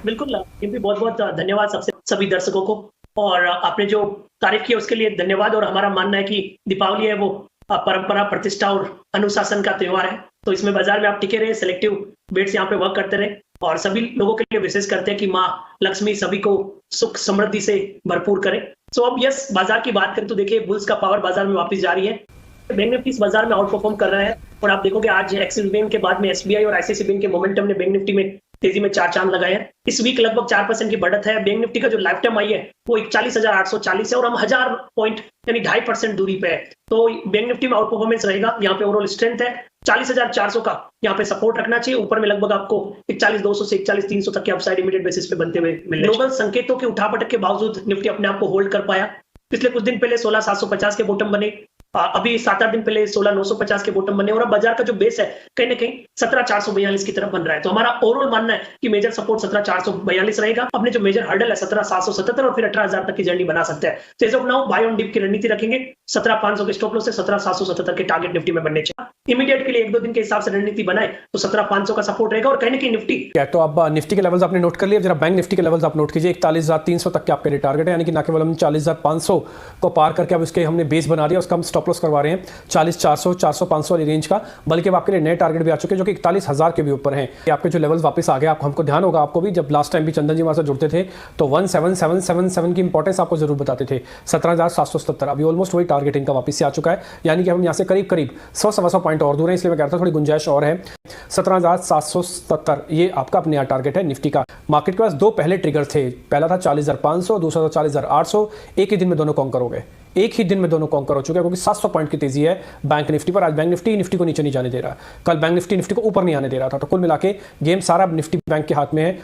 बिल्कुल, ये भी बहुत-बहुत धन्यवाद सबसे सभी दर्शकों को और आपने जो तारीफ़ की उसके लिए धन्यवाद और हमारा मानना है कि दीपावली है वो परंपरा, प्रतिष्ठा और अनुशासन का त्योहार है। तो इसमें बाज़ार में आप टिके रहे, सेलेक्टिव बेट्स यहाँ पे वर्क करते रहें और सभी लोगों के लिए विशेष करते हैं कि माँ लक्ष्मी सभी को सुख समृद्धि से भरपूर करे। सो अब यस, बाज़ार की बात करें तो देखिए बुल्स का पावर बाज़ार में वापस जारी है। बैंक निफ्टी इस बाज़ार में आउट परफॉर्म कर रहा है और आप देखोगे आज एक्सिस बैंक के बाद में एसबीआई और आईसीआईसीआई बैंक के मोमेंटम ने बैंक निफ्टी में तेजी में 4 चांद लगाए हैं। इस वीक लगभग 4% की बढ़त है। बैंक निफ्टी का जो लाइफ टाइम हाई है वो 41,840 है और हम 1000 पॉइंट यानी 2.5% दूरी पे है। तो बैंक निफ्टी में आउट परफॉर्मेंस रहेगा। यहाँ पे ओवरऑल स्ट्रेंथ है। 40,400 का यहाँ पे सपोर्ट रखना चाहिए। ऊपर में लगभग आपको 41,200 से 41,300 तक के अपसाइड इमीडिएट बेसिस पे बनते हुए मिले। ग्लोबल संकेतों के उठापटक के बावजूद निफ्टी अपने आप को होल्ड कर पाया। पिछले कुछ दिन पहले 16,750 के बॉटम बने। अभी 7-8 दिन पहले 16,950 के बॉटम बने और अब बाजार का जो बेस है कहीं ना कहीं 17,442 की तरफ बन रहा है। तो हमारा ओवरऑल मानना है कि मेजर सपोर्ट 17,442 रहेगा। अपने जो मेजर हर्डल है 17,777 और फिर 18,000 तक की जर्नी बना सकते हैं। तो as of now buy on dip की रणनीति रखेंगे। 17,500 के स्टॉप लॉस से 17,777 के टारगेट निफ्टी में बनने चाहिए। इमीडिएट के लिए 1-2 दिन के हिसाब से रणनीति बनाए तो 17,500 का सपोर्ट रहेगा और कहीं ना कहीं निफ्टी तो अब निफ्टी के लेवल्स आपने नोट कर लिए। जरा बैंक निफ्टी के लेवल्स आप नोट कीजिए। 41,300 तक के आपके लिए टारगेट है, यानी कि ना केवल हम 40,500 को पार करके अब इसके हमने बेस बना दिया, उसका हम स्टॉप लॉस करवा रहे हैं 40,400, 400, 500 वाली रेंज का। बल्कि अब आपके लिए नए टारगेट भी आ चुके हैं जो कि 41,000 के भी ऊपर हैं। आपके जो लेवल्स वापस आ गए, आपको हमको ध्यान होगा, आपको भी जब लास्ट टाइम भी चंदन जी हमारे साथ जुड़ते थे तो 17,777 की इंपॉर्टेंस आपको जरूर बताते थे। 17,777 अभी ऑलमोस्ट वही टारगेट इनका वापस से आ चुका है, यानी कि हम यहाँ से करीब 100-125 पॉइंट और दूर है। इसलिए मैं कहता हूँ थोड़ी गुंजाइश और है। 17,777 ये आपका अपने यहाँ टारगेट है निफ्टी का। मार्केट के पास दो पहले ट्रिगर थे, पहला था 40,500, दूसरा था 40,800। एक ही दिन में दोनों कॉन्कर हो गए, एक ही दिन में दोनों कॉन्कर हो चुके हैं, क्योंकि 700 पॉइंट की तेजी है बैंक निफ्टी पर। आज बैंक निफ्टी को नीचे नहीं जाने दे रहा, कल बैंक निफ्टी को ऊपर नहीं आने दे रहा था। तो कुल मिला के गेम सारा निफ्टी बैंक के हाथ में है।